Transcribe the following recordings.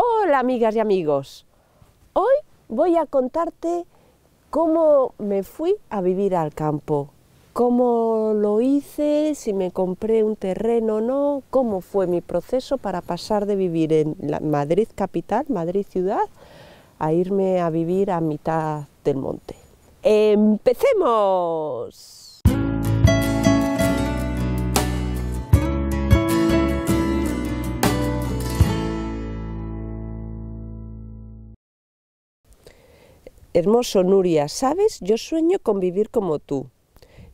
Hola amigas y amigos, hoy voy a contarte cómo me fui a vivir al campo, cómo lo hice, si me compré un terreno o no, cómo fue mi proceso para pasar de vivir en Madrid capital, Madrid ciudad, a irme a vivir a mitad del monte. ¡Empecemos! Hermoso, Nuria, ¿sabes? Yo sueño con vivir como tú.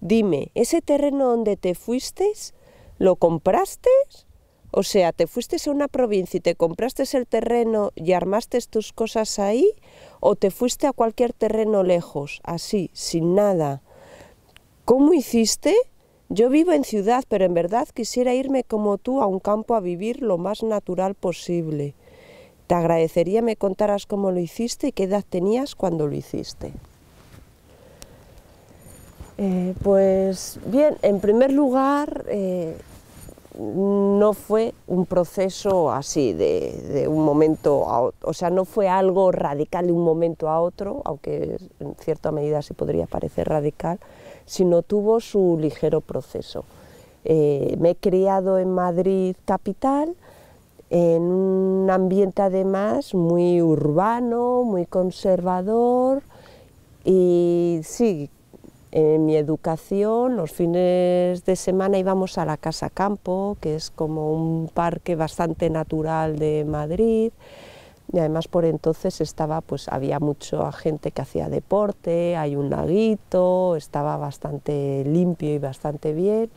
Dime, ¿ese terreno donde te fuiste, lo compraste? O sea, ¿te fuiste a una provincia y te compraste el terreno y armaste tus cosas ahí? ¿O te fuiste a cualquier terreno lejos, así, sin nada? ¿Cómo hiciste? Yo vivo en ciudad, pero en verdad quisiera irme como tú a un campo a vivir lo más natural posible. Te agradecería me contaras cómo lo hiciste y qué edad tenías cuando lo hiciste. Pues bien, en primer lugar, no fue un proceso así de un momento a otro, o sea, no fue algo radical de un momento a otro, aunque en cierta medida sí podría parecer radical, sino tuvo su ligero proceso. Me he criado en Madrid capital, en un ambiente además muy urbano, muy conservador, y sí, en mi educación los fines de semana íbamos a la Casa Campo, que es como un parque bastante natural de Madrid, y además por entonces había mucha gente que hacía deporte, hay un laguito, estaba bastante limpio y bastante bien.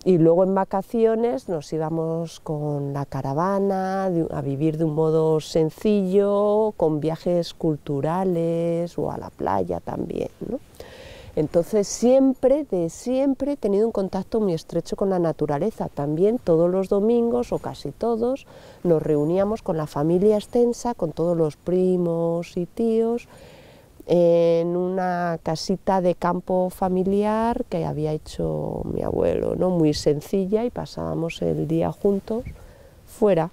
Y luego en vacaciones nos íbamos con la caravana a vivir de un modo sencillo, con viajes culturales o a la playa también, ¿no? Entonces siempre he tenido un contacto muy estrecho con la naturaleza. También todos los domingos, o casi todos, nos reuníamos con la familia extensa, con todos los primos y tíos, en una casita de campo familiar que había hecho mi abuelo, ¿no? Muy sencilla, y pasábamos el día juntos fuera,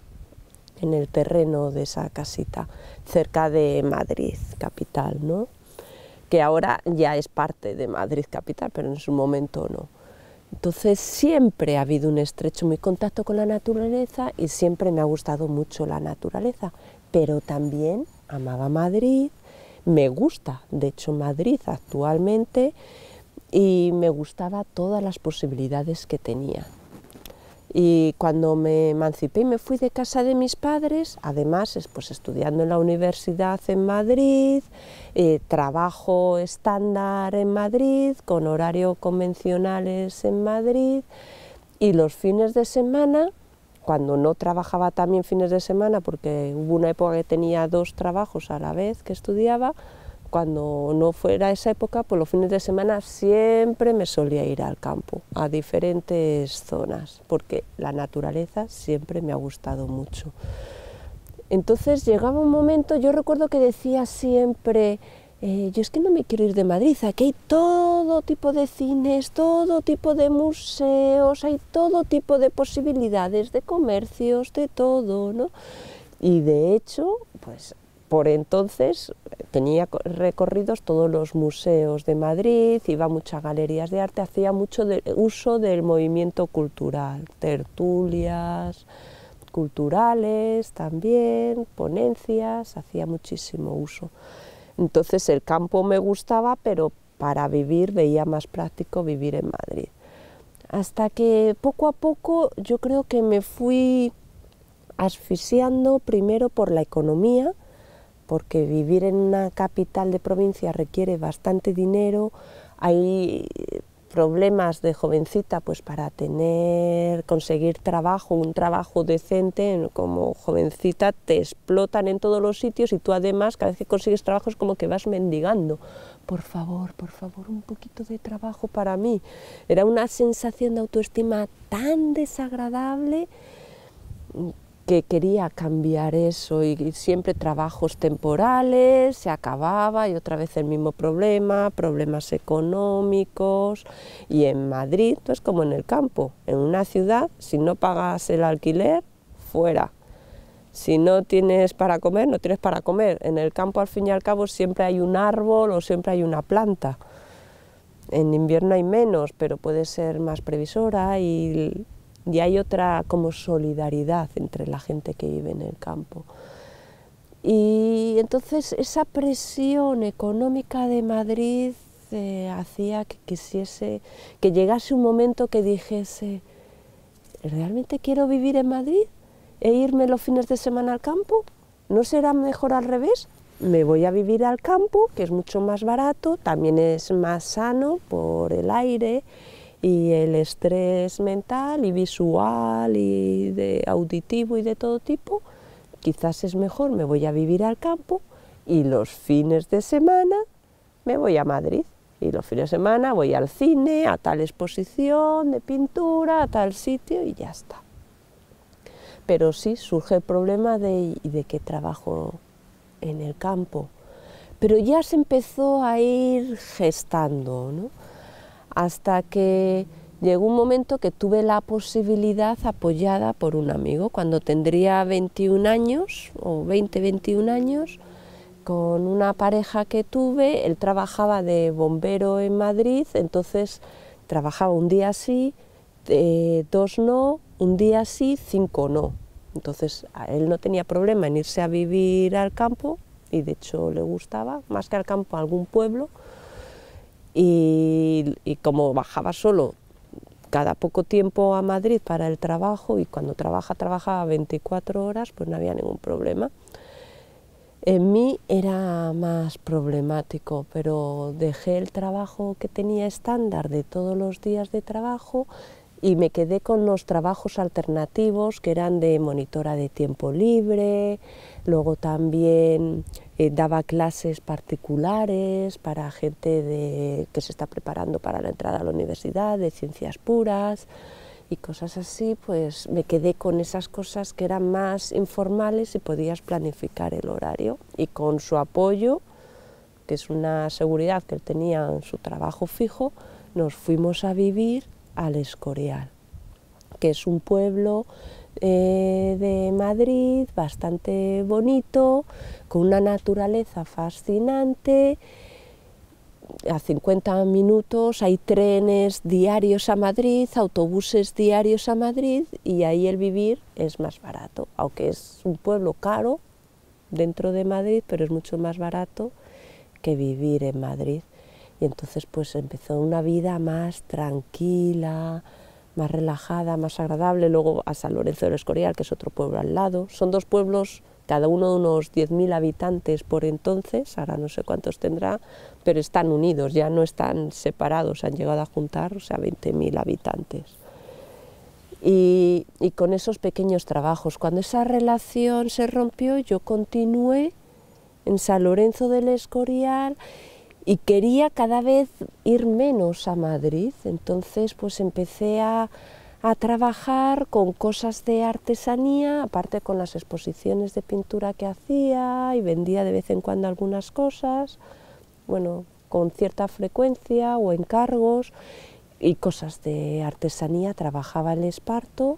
en el terreno de esa casita, cerca de Madrid capital, ¿no? Que ahora ya es parte de Madrid capital, pero en su momento no. Entonces siempre ha habido un estrecho muy contacto con la naturaleza y siempre me ha gustado mucho la naturaleza, pero también amaba Madrid. Me gusta, de hecho, Madrid actualmente, y me gustaba todas las posibilidades que tenía. Y cuando me emancipé y me fui de casa de mis padres, además pues estudiando en la universidad en Madrid, trabajo estándar en Madrid, con horario convencionales en Madrid, y los fines de semana, cuando no trabajaba también fines de semana, porque hubo una época que tenía 2 trabajos a la vez que estudiaba, cuando no fuera esa época, pues los fines de semana siempre me solía ir al campo, a diferentes zonas, porque la naturaleza siempre me ha gustado mucho. Entonces llegaba un momento, yo recuerdo que decía siempre, yo es que no me quiero ir de Madrid, aquí hay todo tipo de cines, todo tipo de museos, hay todo tipo de posibilidades, de comercios, de todo, ¿no? Y de hecho, pues por entonces tenía recorridos todos los museos de Madrid, iba a muchas galerías de arte, hacía mucho uso del movimiento cultural, tertulias culturales también, ponencias, hacía muchísimo uso. Entonces el campo me gustaba, pero para vivir veía más práctico vivir en Madrid. Hasta que poco a poco yo creo que me fui asfixiando primero por la economía, porque vivir en una capital de provincia requiere bastante dinero, hay problemas de jovencita pues para conseguir trabajo, un trabajo decente, como jovencita te explotan en todos los sitios y tú además cada vez que consigues trabajo es como que vas mendigando, por favor, un poquito de trabajo para mí. Era una sensación de autoestima tan desagradable que quería cambiar eso, y siempre trabajos temporales, se acababa y otra vez el mismo problema, problemas económicos. Y en Madrid, pues como en el campo, en una ciudad, si no pagas el alquiler, fuera. Si no tienes para comer, no tienes para comer. En el campo, al fin y al cabo, siempre hay un árbol o siempre hay una planta. En invierno hay menos, pero puede ser más previsora y hay otra como solidaridad entre la gente que vive en el campo. Y entonces esa presión económica de Madrid hacía que quisiese, que llegase un momento que dijese, ¿realmente quiero vivir en Madrid e irme los fines de semana al campo? ¿No será mejor al revés? Me voy a vivir al campo, que es mucho más barato, también es más sano por el aire y el estrés mental y visual y de auditivo y de todo tipo. Quizás es mejor, me voy a vivir al campo y los fines de semana me voy a Madrid. Y los fines de semana voy al cine, a tal exposición de pintura, a tal sitio y ya está. Pero sí surge el problema de que trabajo en el campo. Pero ya se empezó a ir gestando, ¿no? Hasta que llegó un momento que tuve la posibilidad, apoyada por un amigo, cuando tendría 21 años, o 20, 21 años, con una pareja que tuve. Él trabajaba de bombero en Madrid, entonces trabajaba un día sí, 2 no, un día sí, 5 no. Entonces a él no tenía problema en irse a vivir al campo, y de hecho le gustaba, más que al campo, a algún pueblo, y como bajaba solo cada poco tiempo a Madrid para el trabajo, y cuando trabajaba 24 horas, pues no había ningún problema. En mí era más problemático, pero dejé el trabajo que tenía estándar de todos los días de trabajo y me quedé con los trabajos alternativos, que eran de monitora de tiempo libre. Luego también daba clases particulares para gente que se está preparando para la entrada a la universidad, de ciencias puras y cosas así. Pues me quedé con esas cosas que eran más informales y podías planificar el horario, y con su apoyo, que es una seguridad que él tenía en su trabajo fijo, nos fuimos a vivir al Escorial, que es un pueblo de Madrid bastante bonito, con una naturaleza fascinante. A 50 minutos hay trenes diarios a Madrid, autobuses diarios a Madrid, y ahí el vivir es más barato, aunque es un pueblo caro dentro de Madrid, pero es mucho más barato que vivir en Madrid. Y entonces pues empezó una vida más tranquila, más relajada, más agradable. Luego a San Lorenzo del Escorial, que es otro pueblo al lado. Son dos pueblos, cada uno de unos 10.000 habitantes por entonces, ahora no sé cuántos tendrá, pero están unidos, ya no están separados, han llegado a juntar, o sea, 20.000 habitantes. Y con esos pequeños trabajos, cuando esa relación se rompió, yo continué en San Lorenzo del Escorial y quería cada vez ir menos a Madrid. Entonces pues empecé a trabajar con cosas de artesanía, aparte con las exposiciones de pintura que hacía, y vendía de vez en cuando algunas cosas, bueno, con cierta frecuencia o encargos, y cosas de artesanía. Trabajaba el esparto,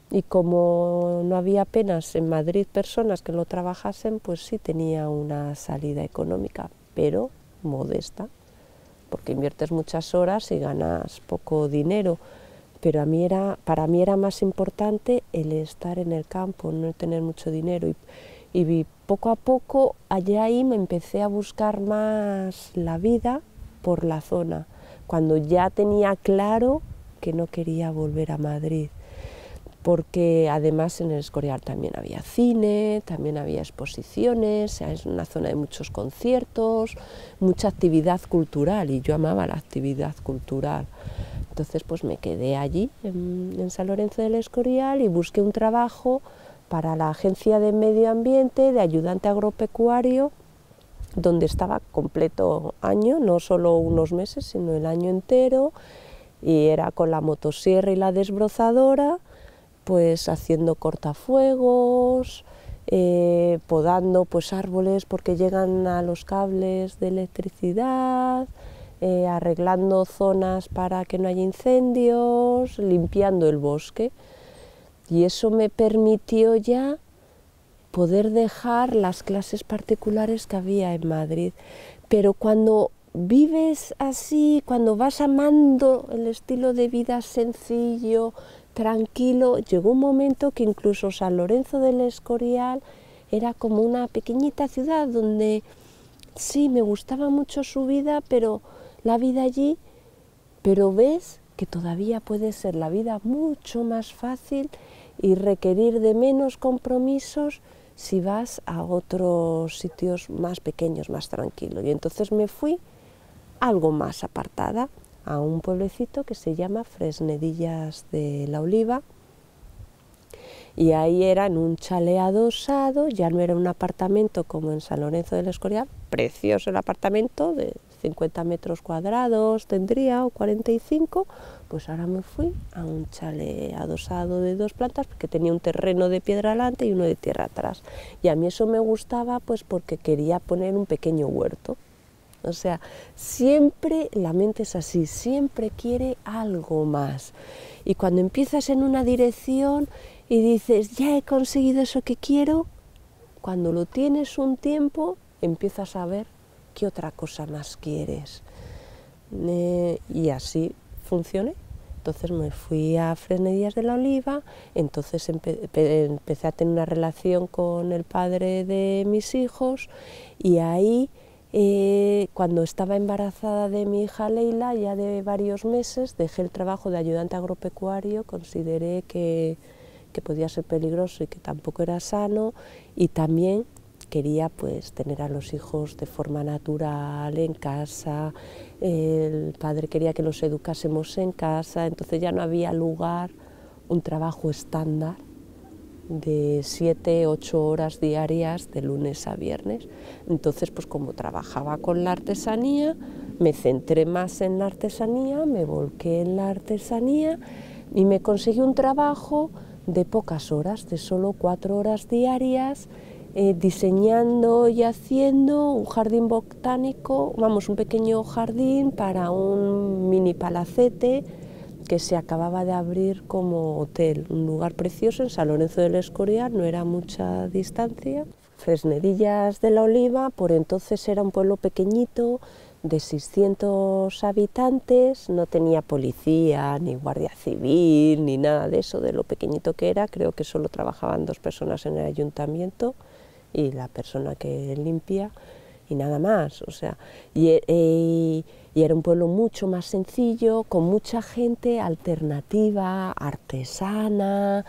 y como no había apenas en Madrid personas que lo trabajasen, pues sí tenía una salida económica, pero modesta, porque inviertes muchas horas y ganas poco dinero. Pero para mí era más importante el estar en el campo, no tener mucho dinero, y poco a poco allá ahí me empecé a buscar más la vida por la zona, cuando ya tenía claro que no quería volver a Madrid, porque además en el Escorial también había cine, también había exposiciones, es una zona de muchos conciertos, mucha actividad cultural, y yo amaba la actividad cultural. Entonces pues me quedé allí, en San Lorenzo del Escorial, y busqué un trabajo para la Agencia de Medio Ambiente de ayudante agropecuario, donde estaba completo año, no solo unos meses, sino el año entero, y era con la motosierra y la desbrozadora, pues haciendo cortafuegos, podando pues árboles porque llegan a los cables de electricidad, arreglando zonas para que no haya incendios, limpiando el bosque. Y eso me permitió ya poder dejar las clases particulares que había en Madrid. Pero cuando vives así, cuando vas amando el estilo de vida sencillo, tranquilo, llegó un momento que incluso San Lorenzo del Escorial era como una pequeñita ciudad donde sí, me gustaba mucho su vida, pero la vida allí, pero ves que todavía puede ser la vida mucho más fácil y requerir de menos compromisos si vas a otros sitios más pequeños, más tranquilos. Y entonces me fui algo más apartada, a un pueblecito que se llama Fresnedillas de la Oliva, y ahí era en un chalet adosado, ya no era un apartamento como en San Lorenzo del Escorial, precioso el apartamento, de 50 metros cuadrados tendría, o 45, pues ahora me fui a un chalet adosado de 2 plantas, porque tenía un terreno de piedra delante y uno de tierra atrás, y a mí eso me gustaba pues porque quería poner un pequeño huerto. O sea, siempre la mente es así, siempre quiere algo más. Y cuando empiezas en una dirección y dices, ya he conseguido eso que quiero, cuando lo tienes un tiempo, empiezas a ver qué otra cosa más quieres. Y así funcioné. Entonces me fui a Fresnedillas de la Oliva, entonces empecé a tener una relación con el padre de mis hijos, y ahí, cuando estaba embarazada de mi hija Leila, ya de varios meses, dejé el trabajo de ayudante agropecuario, consideré que podía ser peligroso y que tampoco era sano, y también quería pues tener a los hijos de forma natural en casa, el padre quería que los educásemos en casa, entonces ya no había lugar un trabajo estándar de 7, 8 horas diarias de lunes a viernes. Entonces, pues como trabajaba con la artesanía, me centré más en la artesanía, me volqué en la artesanía y me conseguí un trabajo de pocas horas, de solo 4 horas diarias, diseñando y haciendo un jardín botánico, vamos, un pequeño jardín para un mini palacete que se acababa de abrir como hotel, un lugar precioso en San Lorenzo del Escorial, no era mucha distancia. Fresnedillas de la Oliva, por entonces era un pueblo pequeñito de 600 habitantes, no tenía policía, ni guardia civil, ni nada de eso, de lo pequeñito que era. Creo que solo trabajaban 2 personas en el ayuntamiento y la persona que limpia, y nada más, o sea, y era un pueblo mucho más sencillo, con mucha gente alternativa, artesana,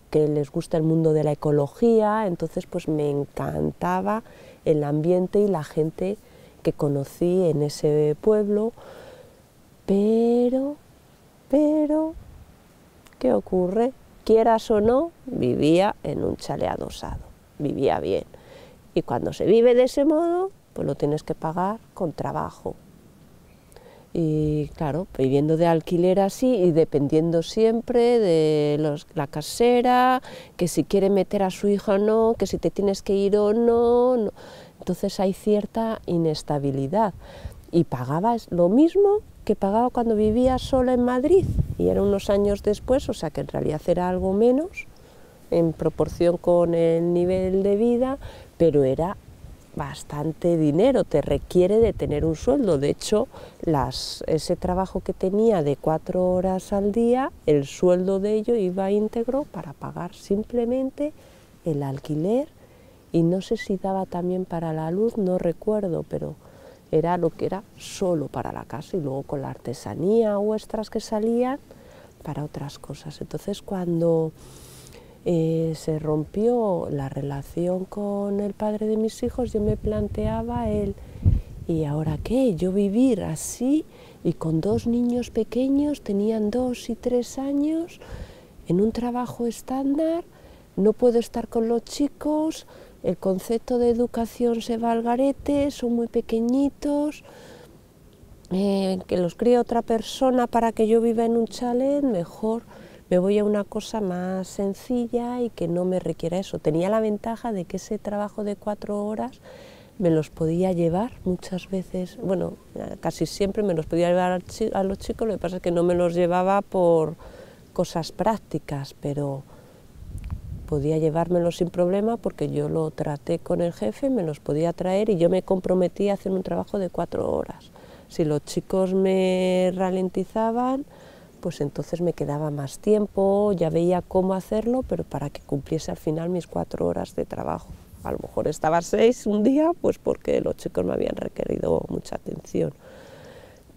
que les gusta el mundo de la ecología. Entonces pues me encantaba el ambiente y la gente que conocí en ese pueblo, pero, ¿qué ocurre? Quieras o no, vivía en un chalet adosado, vivía bien, y cuando se vive de ese modo, pues lo tienes que pagar con trabajo. Y claro, viviendo de alquiler así y dependiendo siempre de la casera, que si quiere meter a su hija o no, que si te tienes que ir o no, no. Entonces hay cierta inestabilidad. Y pagaba lo mismo que pagaba cuando vivía sola en Madrid, y era unos años después, o sea que en realidad era algo menos en proporción con el nivel de vida, pero era bastante dinero, te requiere de tener un sueldo. De hecho, ese trabajo que tenía de 4 horas al día, el sueldo de ello iba íntegro para pagar simplemente el alquiler, y no sé si daba también para la luz, no recuerdo, pero era lo que era solo para la casa, y luego con la artesanía o extras que salían para otras cosas. Entonces cuando se rompió la relación con el padre de mis hijos, yo me planteaba ¿y ahora qué? Yo vivir así y con 2 niños pequeños, tenían 2 y 3 años, en un trabajo estándar, no puedo estar con los chicos, el concepto de educación se va al garete, son muy pequeñitos, que los críe otra persona para que yo viva en un chalet, mejor me voy a una cosa más sencilla y que no me requiera eso. Tenía la ventaja de que ese trabajo de 4 horas me los podía llevar muchas veces, bueno, casi siempre me los podía llevar a los chicos, lo que pasa es que no me los llevaba por cosas prácticas, pero podía llevármelo sin problema porque yo lo traté con el jefe, me los podía traer y yo me comprometí a hacer un trabajo de 4 horas. Si los chicos me ralentizaban, pues entonces me quedaba más tiempo, ya veía cómo hacerlo, pero para que cumpliese al final mis 4 horas de trabajo. A lo mejor estaba 6 un día, pues porque los chicos me habían requerido mucha atención.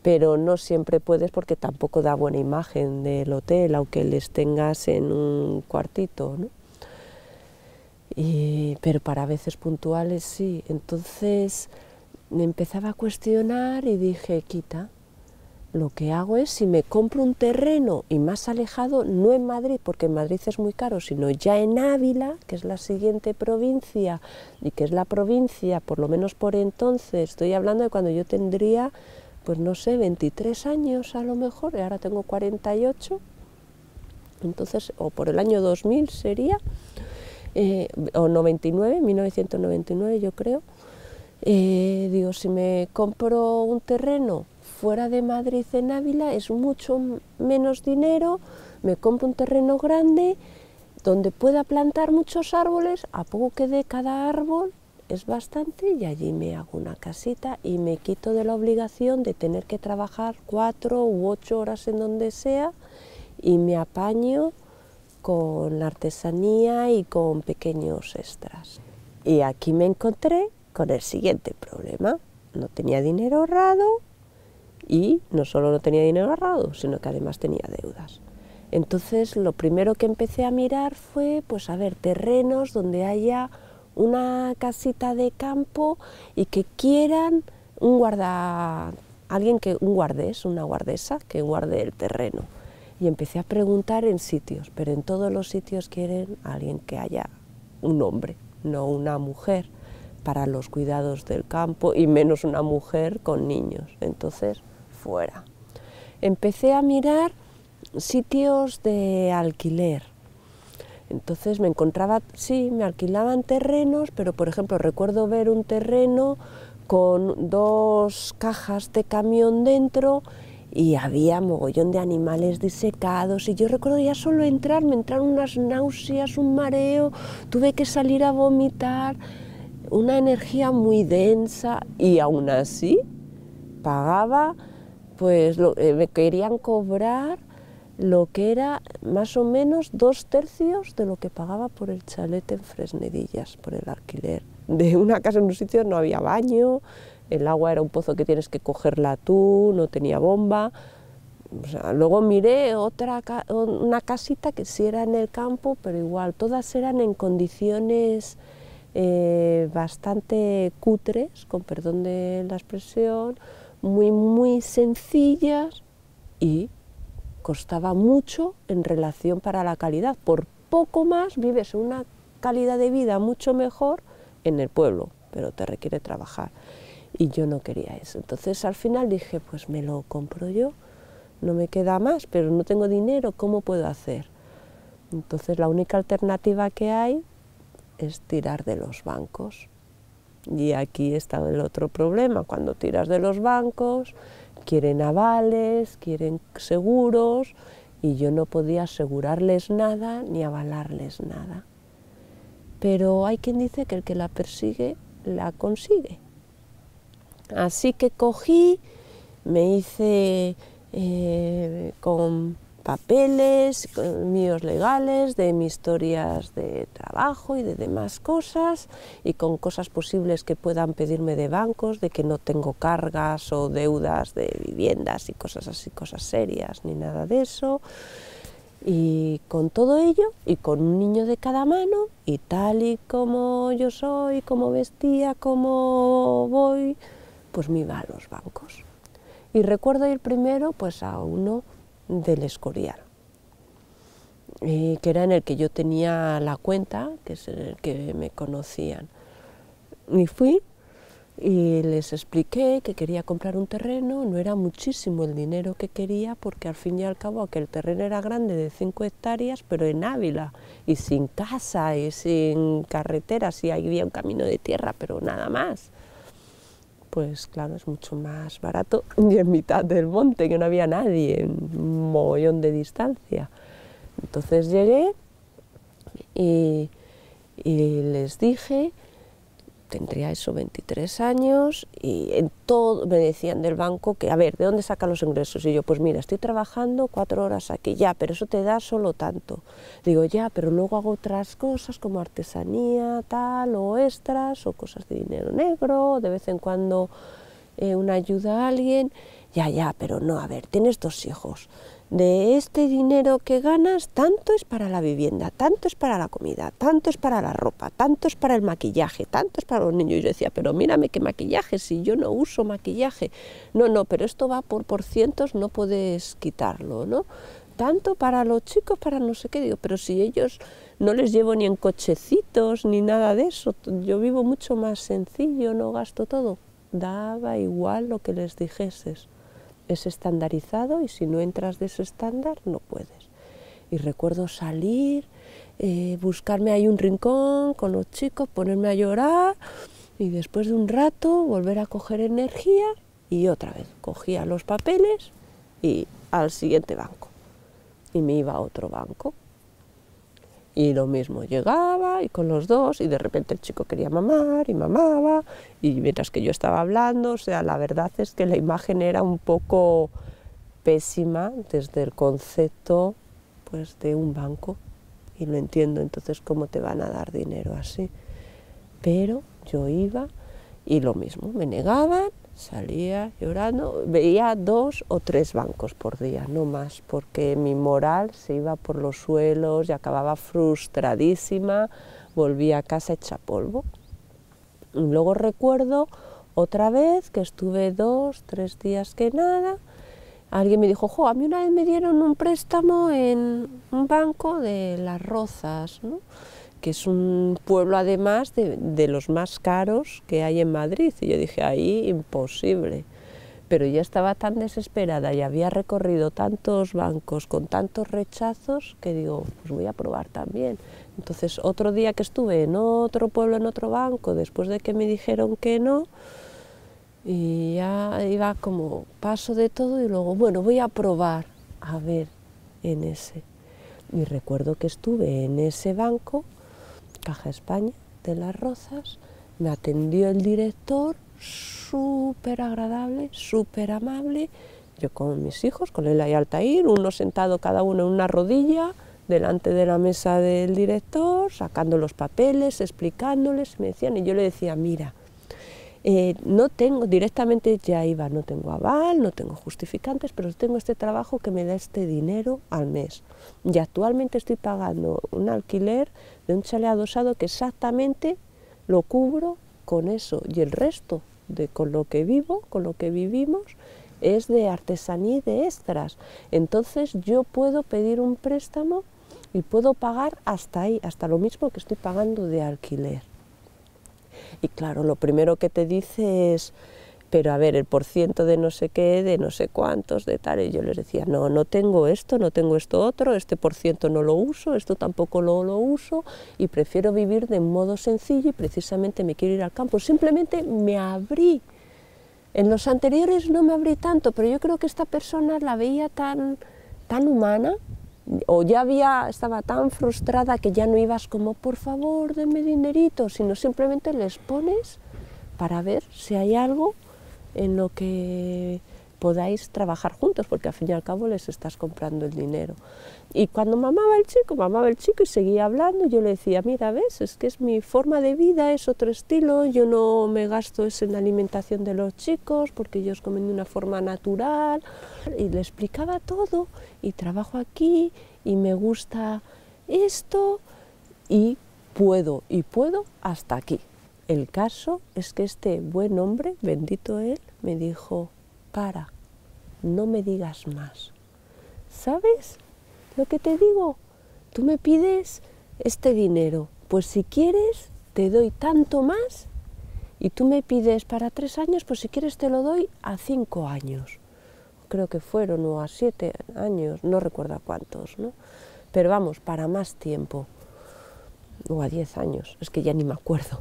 Pero no siempre puedes porque tampoco da buena imagen del hotel, aunque les tengas en un cuartito, ¿no? Pero para veces puntuales sí. Entonces me empezaba a cuestionar y dije, quita, lo que hago es, si me compro un terreno y más alejado, no en Madrid, porque en Madrid es muy caro, sino ya en Ávila, que es la siguiente provincia, y que es la provincia, por lo menos por entonces, estoy hablando de cuando yo tendría, pues no sé, 23 años a lo mejor, y ahora tengo 48, entonces, o por el año 2000 sería, o 99, 1999 yo creo. Digo, si me compro un terreno fuera de Madrid en Ávila es mucho menos dinero, me compro un terreno grande donde pueda plantar muchos árboles, a poco que dé cada árbol es bastante y allí me hago una casita y me quito de la obligación de tener que trabajar 4 u 8 horas en donde sea y me apaño con la artesanía y con pequeños extras. Y aquí me encontré con el siguiente problema, no tenía dinero ahorrado y no solo no tenía dinero ahorrado, sino que además tenía deudas. Entonces lo primero que empecé a mirar fue, pues a ver, terrenos donde haya una casita de campo y que quieran un guardés, una guardesa que guarde el terreno. Y empecé a preguntar en sitios, pero en todos los sitios quieren a alguien que haya un hombre, no una mujer, para los cuidados del campo y menos una mujer con niños. Entonces, fuera. Empecé a mirar sitios de alquiler. Entonces me encontraba, sí, me alquilaban terrenos, pero por ejemplo recuerdo ver un terreno con 2 cajas de camión dentro y había mogollón de animales disecados y yo recuerdo ya solo entrar, me entraron unas náuseas, un mareo, tuve que salir a vomitar, una energía muy densa y aún así pagaba, pues me querían cobrar lo que era más o menos 2/3 de lo que pagaba por el chalet en Fresnedillas, por el alquiler. De una casa en un sitio no había baño, el agua era un pozo que tienes que cogerla tú, no tenía bomba. O sea, luego miré una casita que sí era en el campo, pero igual, todas eran en condiciones bastante cutres, con perdón de la expresión, muy sencillas y costaba mucho en relación para la calidad. Por poco más vives una calidad de vida mucho mejor en el pueblo, pero te requiere trabajar. Y yo no quería eso. Entonces al final dije, pues me lo compro yo, no me queda más, pero no tengo dinero, ¿cómo puedo hacer? Entonces la única alternativa que hay es tirar de los bancos. Y aquí está el otro problema, cuando tiras de los bancos, quieren avales, quieren seguros, y yo no podía asegurarles nada ni avalarles nada. Pero hay quien dice que el que la persigue, la consigue. Así que cogí, me hice con papeles míos legales, de mis historias de trabajo y de demás cosas, y con cosas posibles que puedan pedirme de bancos, de que no tengo cargas o deudas de viviendas y cosas así, cosas serias, ni nada de eso. Y con todo ello, y con un niño de cada mano, y tal y como yo soy, como vestía, como voy, pues me iba a los bancos. Y recuerdo ir primero pues a uno del Escorial, que era en el que yo tenía la cuenta, que es en el que me conocían. Y fui y les expliqué que quería comprar un terreno, no era muchísimo el dinero que quería, porque al fin y al cabo aquel terreno era grande, de 5 hectáreas, pero en Ávila, y sin casa, y sin carreteras, y había un camino de tierra, pero nada más. Pues claro, es mucho más barato y en mitad del monte, que no había nadie, en un mogollón de distancia. Entonces llegué Y les dije, tendría eso 23 años, y en todo me decían del banco que, a ver, ¿de dónde sacan los ingresos? Y yo, pues mira, estoy trabajando 4 horas aquí, ya, pero eso te da solo tanto. Digo, ya, pero luego hago otras cosas como artesanía, tal, o extras, o cosas de dinero negro, de vez en cuando una ayuda a alguien, ya, pero no, a ver, tienes 2 hijos. De este dinero que ganas, tanto es para la vivienda, tanto es para la comida, tanto es para la ropa, tanto es para el maquillaje, tanto es para los niños. Y yo decía, pero mírame qué maquillaje, si yo no uso maquillaje. No, pero esto va por cientos, no puedes quitarlo, ¿no? Tanto para los chicos, para no sé qué, digo, pero si ellos no les llevo ni en cochecitos ni nada de eso, yo vivo mucho más sencillo, no gasto todo. Daba igual lo que les dijeses. Es estandarizado y si no entras de ese estándar no puedes. Y recuerdo salir, buscarme ahí un rincón con los chicos, ponerme a llorar y después de un rato volver a coger energía y otra vez cogía los papeles y al siguiente banco. Y me iba a otro banco. Y lo mismo, llegaba y con los 2 y de repente el chico quería mamar y mamaba y mientras que yo estaba hablando, o sea, la verdad es que la imagen era un poco pésima desde el concepto pues de un banco y lo entiendo, entonces cómo te van a dar dinero así. Pero yo iba y lo mismo, me negaban, salía llorando, veía 2 o 3 bancos por día, no más, porque mi moral se iba por los suelos y acababa frustradísima, volvía a casa hecha polvo. Y luego recuerdo otra vez que estuve 2 o 3 días que nada, alguien me dijo, jo, a mí una vez me dieron un préstamo en un banco de Las Rozas, ¿no?, que es un pueblo además de los más caros que hay en Madrid, y yo dije, ahí imposible, pero ya estaba tan desesperada y había recorrido tantos bancos con tantos rechazos que digo, pues voy a probar también. Entonces otro día que estuve en otro pueblo, en otro banco, después de que me dijeron que no, y ya iba como paso de todo y luego, bueno, voy a probar a ver en ese. Y recuerdo que estuve en ese banco, Caja España de Las Rozas, me atendió el director, súper agradable, súper amable, yo con mis hijos, con Ela y Altair, uno sentado cada uno en una rodilla, delante de la mesa del director, sacando los papeles, explicándoles, me decían, y yo le decía, mira, no tengo, directamente ya iba, no tengo aval, no tengo justificantes, pero tengo este trabajo que me da este dinero al mes. Y actualmente estoy pagando un alquiler de un chalet adosado que exactamente lo cubro con eso. Y el resto, con lo que vivo, con lo que vivimos, es de artesanía y de extras. Entonces yo puedo pedir un préstamo y puedo pagar hasta ahí, hasta lo mismo que estoy pagando de alquiler. Y claro, lo primero que te dice es, pero a ver, el porciento de no sé qué, de no sé cuántos, de tal, y yo les decía, no tengo esto, no tengo esto otro, este porciento no lo uso, esto tampoco lo uso, y prefiero vivir de modo sencillo y precisamente me quiero ir al campo. Simplemente me abrí. En los anteriores no me abrí tanto, pero yo creo que esta persona la veía tan humana, o ya estaba tan frustrada que ya no ibas como, por favor, denme dinerito, sino simplemente les pones para ver si hay algo en lo que podáis trabajar juntos, porque al fin y al cabo les estás comprando el dinero. Y cuando mamaba el chico y seguía hablando, yo le decía, mira, ves, es que es mi forma de vida, es otro estilo, yo no me gasto eso en la alimentación de los chicos, porque ellos comen de una forma natural, y le explicaba todo, y trabajo aquí, y me gusta esto, y puedo hasta aquí. El caso es que este buen hombre, bendito él, me dijo, para, no me digas más. ¿Sabes lo que te digo? Tú me pides este dinero, pues si quieres te doy tanto más, y tú me pides para 3 años, pues si quieres te lo doy a 5 años. Creo que fueron, o a 7 años, no recuerdo a cuántos, ¿no? Pero vamos, para más tiempo, o a 10 años, es que ya ni me acuerdo.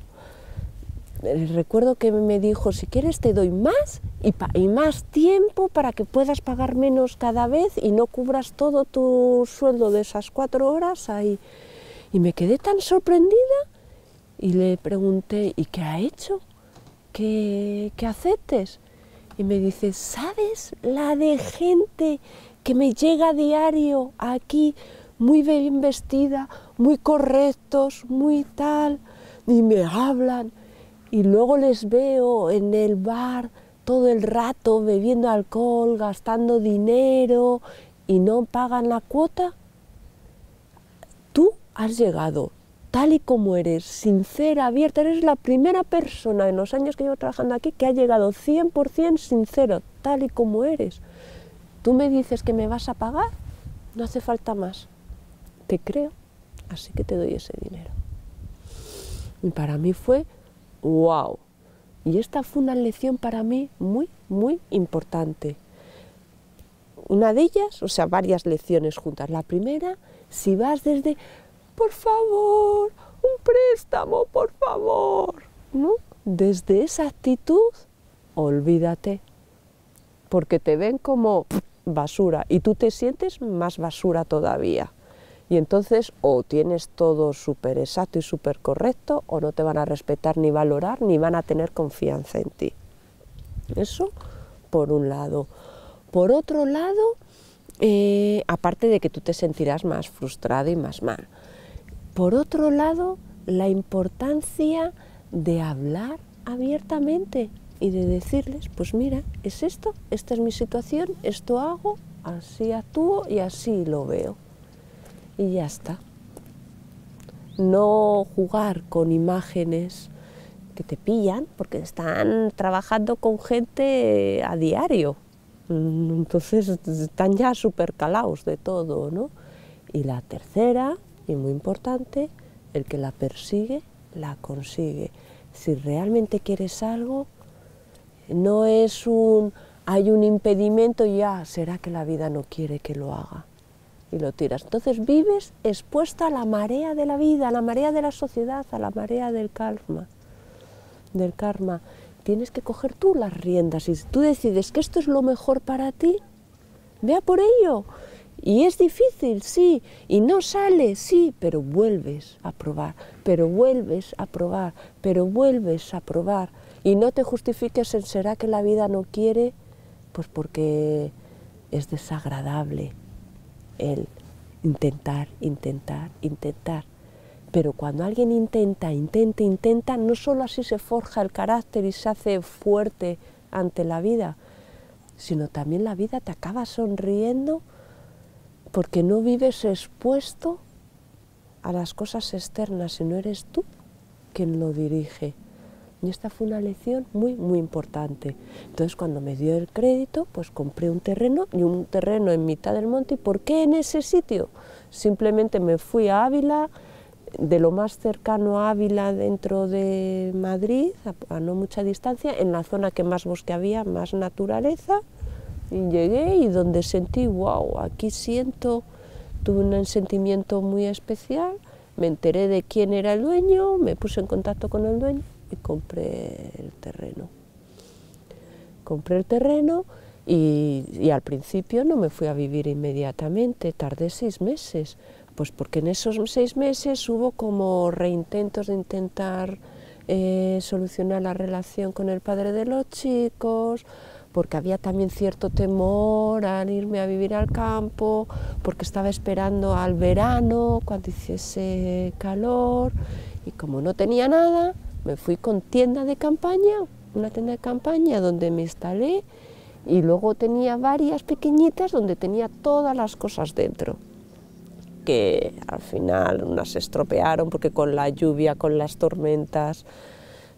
Recuerdo que me dijo, si quieres te doy más y más tiempo para que puedas pagar menos cada vez y no cubras todo tu sueldo de esas 4 horas ahí. Y me quedé tan sorprendida y le pregunté, ¿y qué ha hecho? ¿Qué aceptes? Y me dice, ¿sabes la de gente que me llega a diario aquí, muy bien vestida, muy correctos, muy tal, y me hablan, y luego les veo en el bar todo el rato bebiendo alcohol, gastando dinero y no pagan la cuota? Tú has llegado tal y como eres, sincera, abierta, eres la primera persona en los años que llevo trabajando aquí que ha llegado 100% sincero, tal y como eres. Tú me dices que me vas a pagar, no hace falta más. Te creo, así que te doy ese dinero. Y para mí fue wow. Y esta fue una lección para mí muy, muy importante. Una de ellas, o sea, varias lecciones juntas. La primera, si vas desde, por favor, un préstamo, por favor, ¿no? Desde esa actitud, olvídate, porque te ven como basura y tú te sientes más basura todavía. Y entonces o tienes todo súper exacto y súper correcto o no te van a respetar ni valorar ni van a tener confianza en ti. Eso por un lado. Por otro lado, aparte de que tú te sentirás más frustrado y más mal. Por otro lado, la importancia de hablar abiertamente y de decirles, pues mira, es esto, esta es mi situación, esto hago, así actúo y así lo veo. Y ya está. No jugar con imágenes que te pillan, porque están trabajando con gente a diario. Entonces están ya súper calados de todo, ¿no? Y la tercera, y muy importante, el que la persigue, la consigue. Si realmente quieres algo, no es hay un impedimento y ya, será que la vida no quiere que lo haga. Y lo tiras. Entonces vives expuesta a la marea de la vida, a la marea de la sociedad, a la marea del karma. Tienes que coger tú las riendas y si tú decides que esto es lo mejor para ti, vea por ello. Y es difícil, sí, y no sale, sí, pero vuelves a probar, pero vuelves a probar, pero vuelves a probar. Y no te justifiques en será que la vida no quiere, pues porque es desagradable el intentar. Pero cuando alguien intenta, no solo así se forja el carácter y se hace fuerte ante la vida, sino también la vida te acaba sonriendo porque no vives expuesto a las cosas externas, sino eres tú quien lo dirige. Y esta fue una lección muy, muy importante. Entonces, cuando me dio el crédito, pues compré un terreno, y un terreno en mitad del monte. ¿Y por qué en ese sitio? Simplemente me fui a Ávila, de lo más cercano a Ávila dentro de Madrid, a no mucha distancia, en la zona que más bosque había, más naturaleza, y llegué y donde sentí, wow, aquí tuve un sentimiento muy especial, me enteré de quién era el dueño, me puse en contacto con el dueño y compré el terreno. Compré el terreno y al principio no me fui a vivir inmediatamente, tardé 6 meses, pues porque en esos 6 meses hubo como reintentos de intentar solucionar la relación con el padre de los chicos, porque había también cierto temor al irme a vivir al campo, porque estaba esperando al verano cuando hiciese calor y como no tenía nada, me fui con tienda de campaña, una tienda de campaña donde me instalé y luego tenía varias pequeñitas donde tenía todas las cosas dentro, que al final unas se estropearon porque con la lluvia, con las tormentas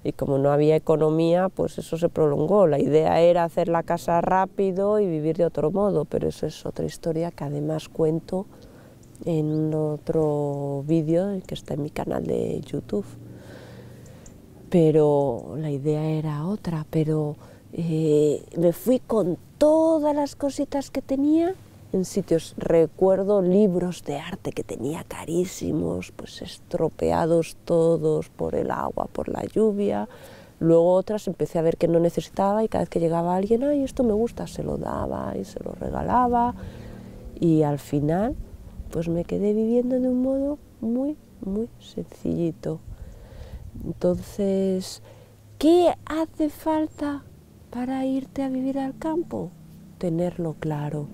y como no había economía, pues eso se prolongó. La idea era hacer la casa rápido y vivir de otro modo, pero eso es otra historia que además cuento en otro vídeo que está en mi canal de YouTube. Pero la idea era otra, pero me fui con todas las cositas que tenía en sitios, recuerdo libros de arte que tenía carísimos, pues estropeados todos por el agua, por la lluvia. Luego otras empecé a ver que no necesitaba y cada vez que llegaba alguien, ay, esto me gusta, se lo daba y se lo regalaba. Y al final, pues me quedé viviendo de un modo muy, muy sencillito. Entonces, ¿qué hace falta para irte a vivir al campo? Tenerlo claro.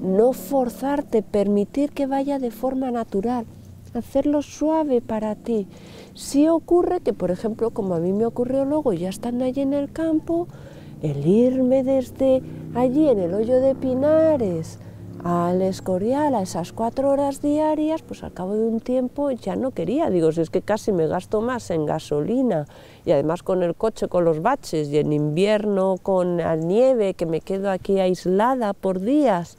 No forzarte, permitir que vaya de forma natural, hacerlo suave para ti. Si ocurre que, por ejemplo, como a mí me ocurrió luego, ya estando allí en el campo, el irme desde allí en el Hoyo de Pinares al Escorial a esas 4 horas diarias, pues al cabo de un tiempo ya no quería. Digo, si es que casi me gasto más en gasolina y además con el coche, con los baches y en invierno con la nieve, que me quedo aquí aislada por días,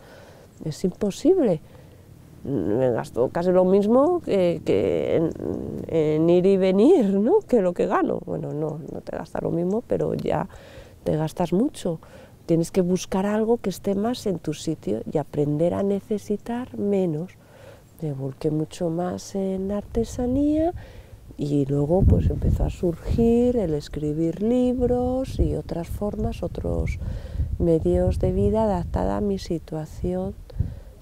es imposible. Me gasto casi lo mismo que en ir y venir, ¿no? Que lo que gano. Bueno, no te gastas lo mismo, pero ya te gastas mucho. Tienes que buscar algo que esté más en tu sitio y aprender a necesitar menos. Me volqué mucho más en artesanía y luego pues empezó a surgir el escribir libros y otras formas, otros medios de vida adaptada a mi situación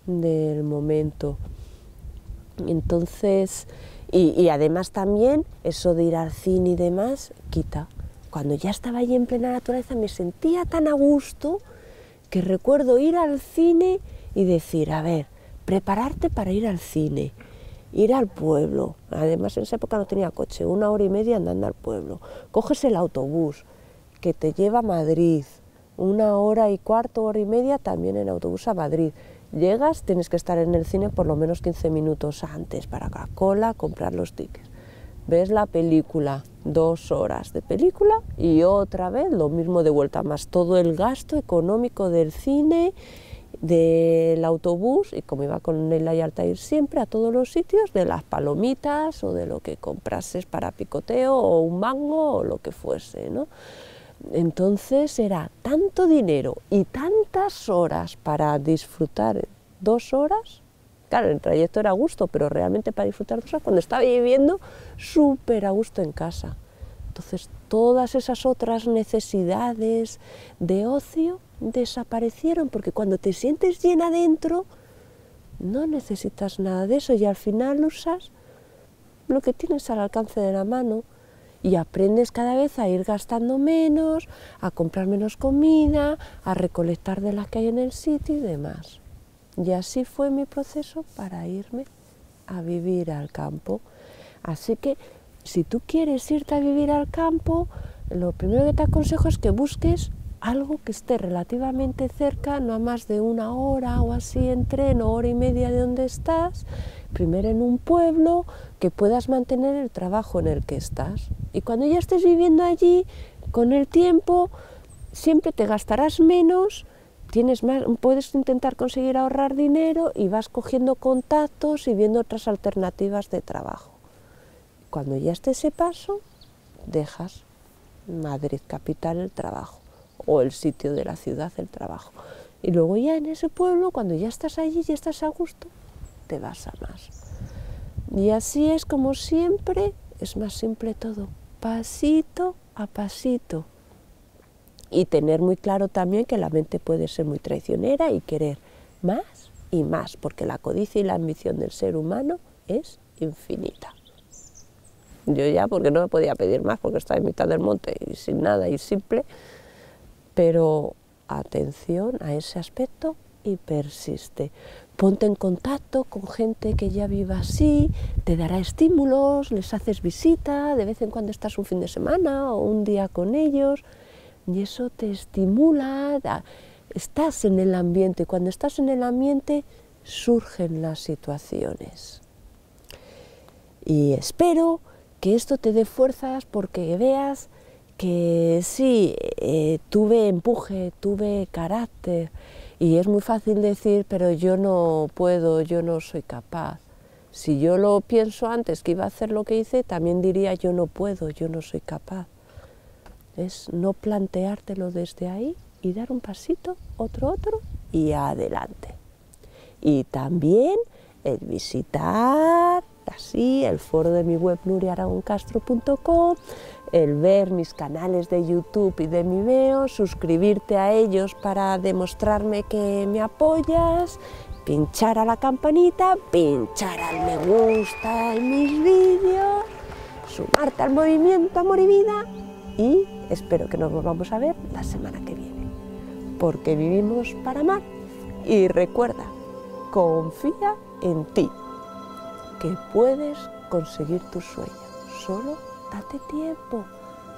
del momento. Entonces, y además también eso de ir al cine y demás, quita. Cuando ya estaba allí en plena naturaleza me sentía tan a gusto que recuerdo ir al cine y decir, a ver, prepararte para ir al cine, ir al pueblo. Además en esa época no tenía coche, 1 hora y media andando al pueblo. Coges el autobús que te lleva a Madrid, 1 hora y cuarto, hora y media también en autobús a Madrid. Llegas, tienes que estar en el cine por lo menos 15 minutos antes para la cola, comprar los tickets. Ves la película, 2 horas de película y otra vez lo mismo de vuelta, más todo el gasto económico del cine, del autobús, y como iba con Neila y Altair siempre a todos los sitios, de las palomitas o de lo que comprases para picoteo o un mango o lo que fuese, ¿no? Entonces era tanto dinero y tantas horas para disfrutar 2 horas. Claro, el trayecto era a gusto, pero realmente para disfrutar 2 horas, cuando estaba viviendo súper a gusto en casa. Entonces todas esas otras necesidades de ocio desaparecieron, porque cuando te sientes llena dentro, no necesitas nada de eso y al final usas lo que tienes al alcance de la mano. Y aprendes cada vez a ir gastando menos, a comprar menos comida, a recolectar de las que hay en el sitio y demás. Y así fue mi proceso para irme a vivir al campo. Así que si tú quieres irte a vivir al campo, lo primero que te aconsejo es que busques algo que esté relativamente cerca, no a más de 1 hora o así en tren, o hora y media de donde estás, primero en un pueblo, que puedas mantener el trabajo en el que estás. Y cuando ya estés viviendo allí, con el tiempo, siempre te gastarás menos, tienes más, puedes intentar conseguir ahorrar dinero y vas cogiendo contactos y viendo otras alternativas de trabajo. Cuando ya esté ese paso, dejas Madrid capital el trabajo, o el sitio de la ciudad el trabajo. Y luego ya en ese pueblo, cuando ya estás allí y estás a gusto, te vas a más. Y así es como siempre, es más simple todo, pasito a pasito. Y tener muy claro también que la mente puede ser muy traicionera y querer más y más, porque la codicia y la ambición del ser humano es infinita. Yo ya, porque no me podía pedir más, porque estaba en mitad del monte y sin nada y simple, pero atención a ese aspecto y persiste. Ponte en contacto con gente que ya viva así, te dará estímulos, les haces visita, de vez en cuando estás un fin de semana o un día con ellos y eso te estimula, estás en el ambiente, cuando estás en el ambiente surgen las situaciones. Y espero que esto te dé fuerzas porque veas que sí, tuve empuje, tuve carácter, y es muy fácil decir, pero yo no puedo, yo no soy capaz. Si yo lo pienso antes que iba a hacer lo que hice, también diría yo no puedo, yo no soy capaz. Es no planteártelo desde ahí y dar un pasito, otro y adelante. Y también el visitar así el foro de mi web nuriaragoncastro.com, el ver mis canales de YouTube y de Vimeo, suscribirte a ellos para demostrarme que me apoyas pinchar a la campanita, pinchar al me gusta en mis vídeos, sumarte al movimiento Amor y Vida y espero que nos volvamos a ver la semana que viene, porque vivimos para amar y recuerda, confía en ti, que puedes conseguir tus sueños, solo date tiempo,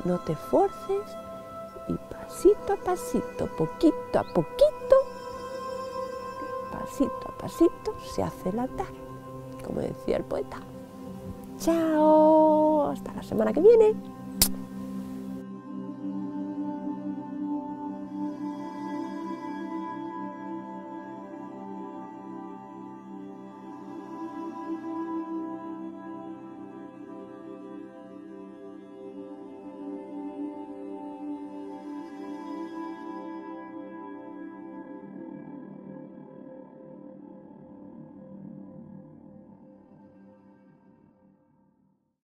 no te forces y pasito a pasito, poquito a poquito, pasito a pasito se hace el altar, como decía el poeta. Chao, hasta la semana que viene.